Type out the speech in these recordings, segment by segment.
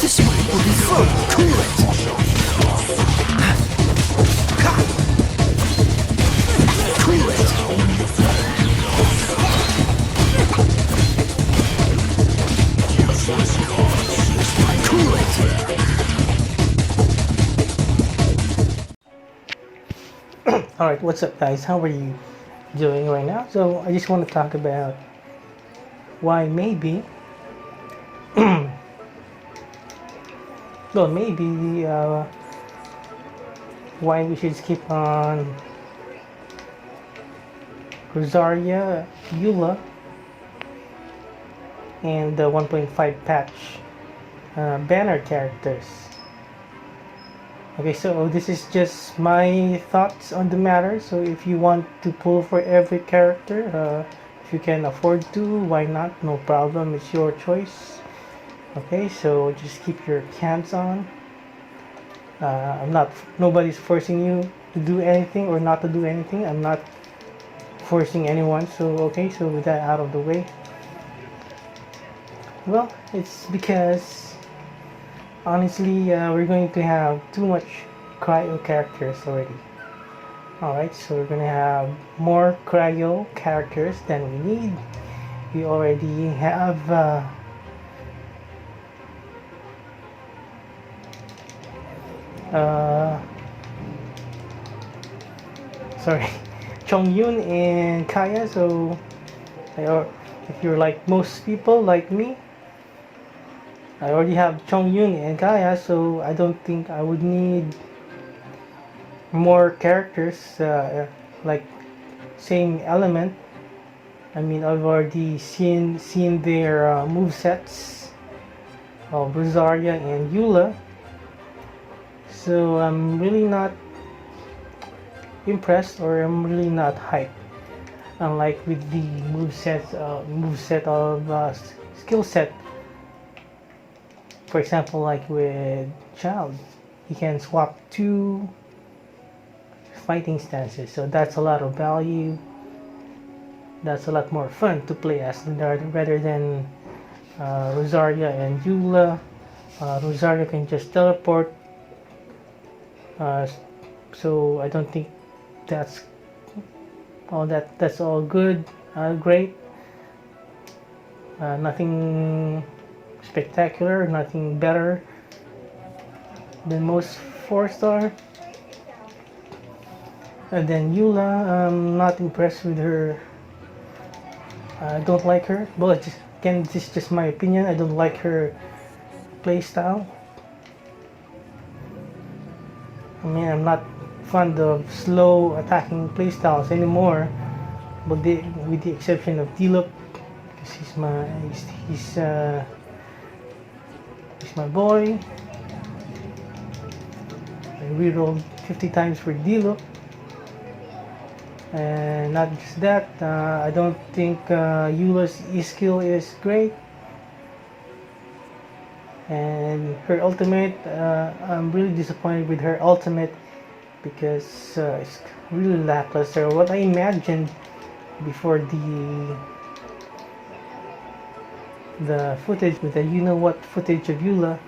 This way will be fun. Cool it. Cool it. Cool it. Alright, what's up guys? How are you doing right now? So I just want to talk about why maybe well maybe why we should skip on Rosaria, Eula, and the 1.5 patch banner characters. Okay, so this is just my thoughts on the matter. So if you want to pull for every character, if you can afford to, why not? No problem, it's your choice. Okay, so just keep your cans on. Nobody's forcing you to do anything or not to do anything. I'm not forcing anyone. So okay, so with that out of the way, well, it's because honestly, we're going to have too much cryo characters already. Alright, so we're gonna have more cryo characters than we need. We already have sorry, Chongyun and KAEYA. So if you're like most people like me, I already have Chongyun and KAEYA, so I don't think I would need more characters like same element. I mean, I've already seen their movesets of Rosaria and Eula, so I'm really not impressed, or I'm really not hyped. Unlike with the moveset of skill set. For example, like with Child, he can swap 2 fighting stances, so that's a lot of value. That's a lot more fun to play as rather than Rosaria and Eula. Rosaria can just teleport, so I don't think that's all good, great. Nothing spectacular, nothing better than most 4-star. And then Eula, I'm not impressed with her. I don't like her. Well, again, this is just my opinion. I don't like her playstyle. I mean, I'm not fond of slow attacking playstyles anymore, but with the exception of DILUC, because he's my boy. I rerolled 50 times for DILUC. And not just that, I don't think Eula's E-skill is great. And her ultimate, I'm really disappointed with her ultimate because it's really lackluster. What I imagined before the footage, with the you-know-what footage of Eula,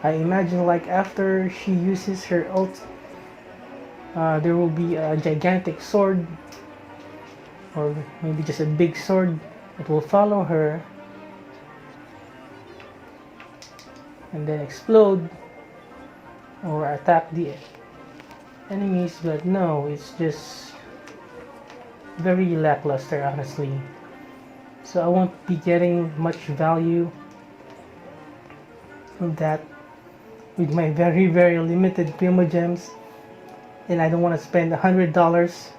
I imagine like after she uses her ult, there will be a gigantic sword, or maybe just a big sword that will follow her and then explode or attack the enemies. But no, it's just very lackluster, honestly. So I won't be getting much value from that with my very limited Primogems, and I don't want to spend $100,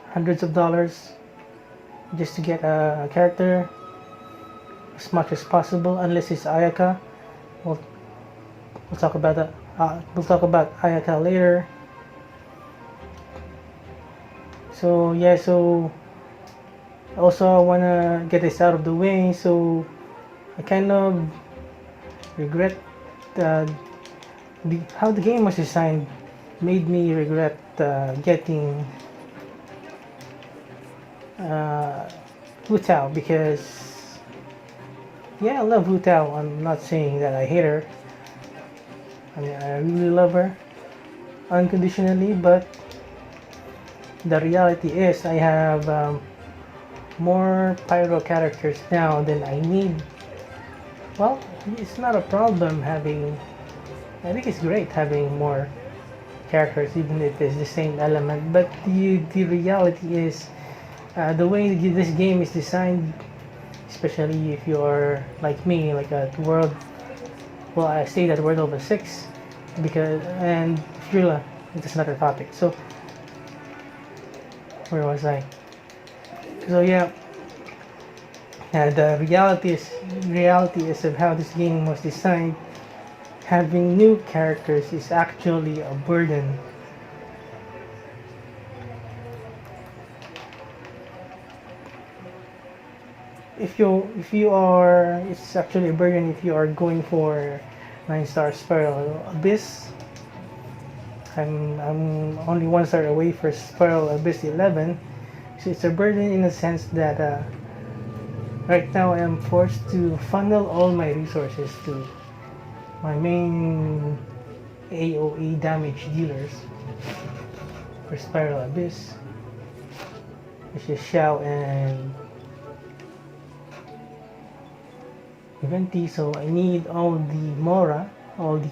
hundreds of dollars, just to get a character as much as possible, unless it's Ayaka. We'll talk about that. We'll talk about Ayaka later. So yeah, so also I wanna get this out of the way. So I kind of regret how the game was designed. Made me regret getting Wu Tao, because Yeah, I love Hu Tao. I'm not saying that I hate her. I mean, I really love her unconditionally, but the reality is I have more pyro characters now than I need. Well, it's not a problem having. I think it's great having more characters, even if it's the same element. But the reality is the way this game is designed, especially if you're like me, like a world. Well, I say that world over 6 because and Eula, it's another topic. So where was I? So yeah, the reality is of how this game was designed. Having new characters is actually a burden. If you are, it's actually a burden if you are going for 9-star Spiral Abyss. I'm only 1 star away for Spiral Abyss 11, so it's a burden in the sense that right now I am forced to funnel all my resources to my main AOE damage dealers for Spiral Abyss, which is Xiao and Venti. So I need all the Mora, all the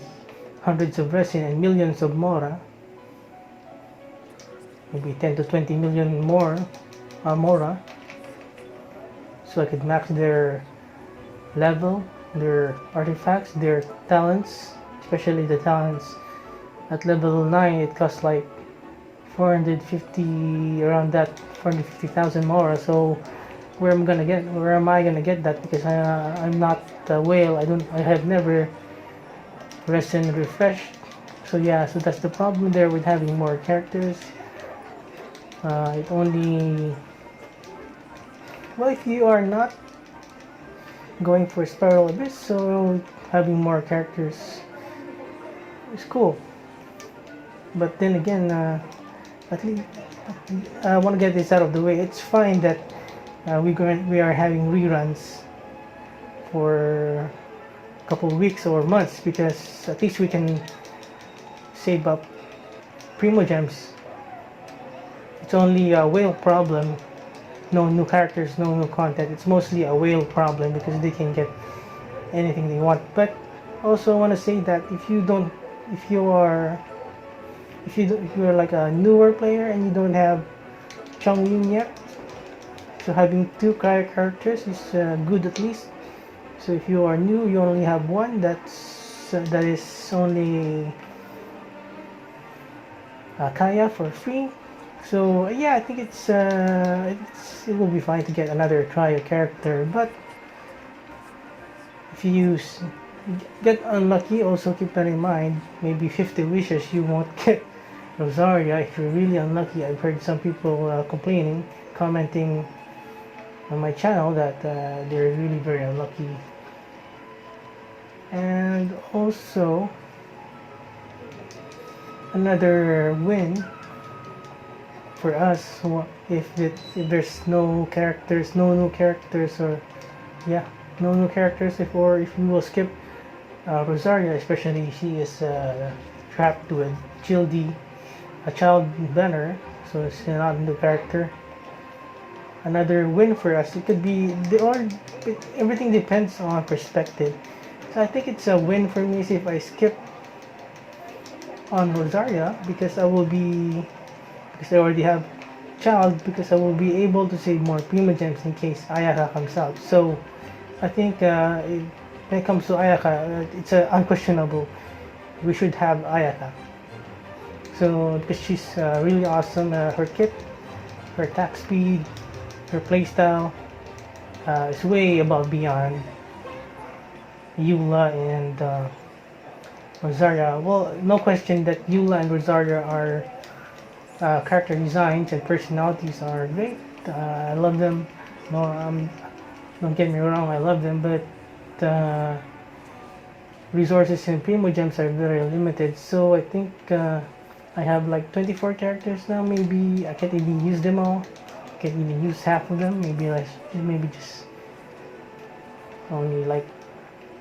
hundreds of resin and millions of Mora, maybe 10 to 20 million more Mora, so I could max their level, their artifacts, their talents, especially the talents at level 9. It costs like 450, around that 450,000 Mora. So where am I gonna get that? Because I'm not a whale. I have never resin refreshed. So yeah, so that's the problem there with having more characters. It only, well, if you are not going for Spiral Abyss, so having more characters is cool. But then again, at least I want to get this out of the way. It's fine that we are having reruns for a couple of weeks or months, because at least we can save up Primo Gems. It's only a whale problem. No new characters, no new content. It's mostly a whale problem because they can get anything they want. But also want to say that if you are like a newer player and you don't have Chongyun yet, so having 2 characters is good at least. So if you are new, you only have one. That is only KAEYA for free. So yeah, I think it will be fine to get another trio character. But if you get unlucky, also keep that in mind. Maybe 50 wishes you won't get Rosaria if you're really unlucky. I've heard some people commenting on my channel that they're really very unlucky. And also another win for us, if there's no new characters, or yeah, no new characters, if we will skip Rosaria, especially she is trapped to a child banner, so it's not a new character. Another win for us, it could be everything depends on perspective. So I think it's a win for me if I skip on Rosaria, because I already have child, because I will be able to save more Prima Gems in case Ayaka comes out. So I think when it comes to Ayaka, it's unquestionable. We should have Ayaka. So because she's really awesome, her kit, her attack speed, her playstyle is way above beyond Eula and Rosaria. Well, no question that Eula and Rosaria are character designs and personalities are great. I love them. No, don't get me wrong, I love them, but resources in Primo Gems are very limited. So I think I have like 24 characters now. Maybe I can't even use them all. I can't even use half of them. Maybe just Only like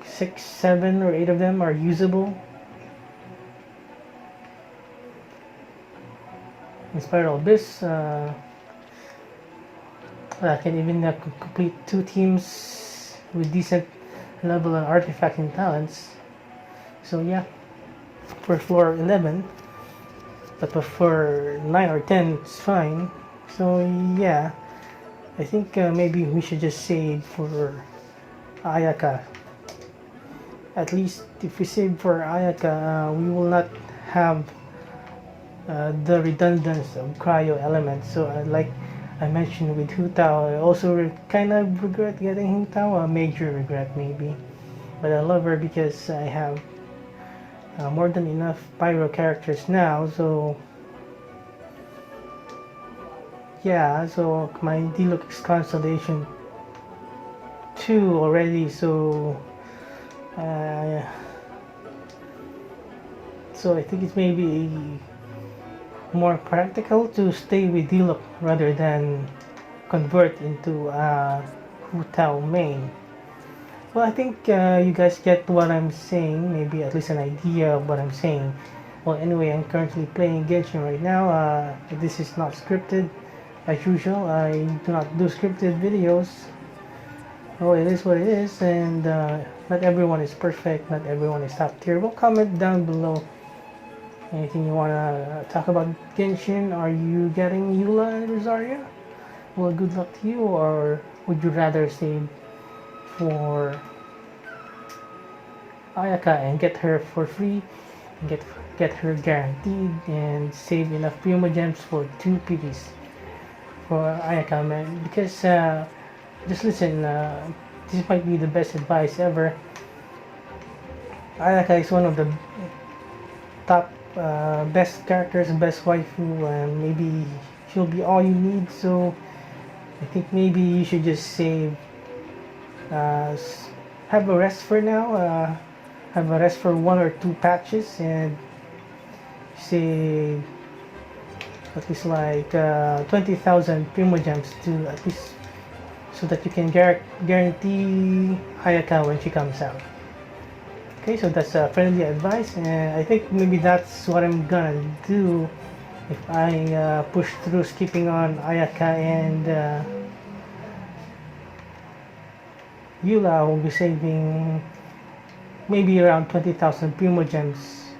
6, 7, or 8 of them are usable. In spite of all this, I can even complete 2 teams with decent level and artifacting talents. So yeah, for floor 11, but for 9 or 10 it's fine. So yeah, I think maybe we should just save for Ayaka. At least if we save for Ayaka, we will not have the redundance of cryo elements. So like I mentioned with Hu Tao, I also kind of regret getting Hu Tao, a major regret maybe. But I love her because I have more than enough pyro characters now. So yeah, so my DILUC constellation 2 already. So so I think it's maybe more practical to stay with DILUC rather than convert into Hu Tao main. Well, I think you guys get what I'm saying, maybe at least an idea of what I'm saying. Well, anyway, I'm currently playing Genshin right now. This is not scripted, as usual. I do not do scripted videos. Oh, it is what it is, and not everyone is perfect, not everyone is top tier. Well, comment down below anything you want to talk about Genshin. Are you getting Eula and Rosaria? Well, good luck to you, or would you rather save for Ayaka and get her for free, and get her guaranteed, and save enough Primo Gems for 2 PVs for Ayaka, man? Because just listen, this might be the best advice ever. Ayaka is one of the top best characters, best waifu, and maybe she'll be all you need. So I think maybe you should just save, have a rest for now, have a rest for 1 or 2 patches, and save at least like 20,000 Primo Gems to at least, so that you can guarantee Ayaka when she comes out. Okay, so that's friendly advice, and I think maybe that's what I'm gonna do if I push through skipping on Ayaka and Eula. I will be saving maybe around 20,000 Primo Gems.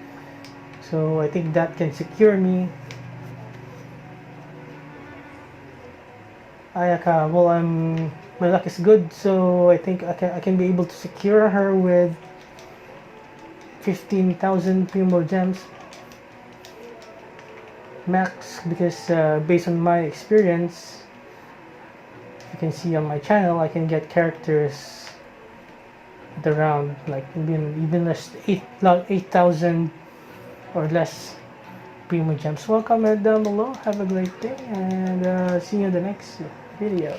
So I think that can secure me Ayaka. Well, my luck is good, so I think I can be able to secure her with 15,000 Primo Gems max, because based on my experience, you can see on my channel, I can get characters at around like even less 8,000 or less Primo Gems. Well, comment down below. Have a great day, and see you in the next video.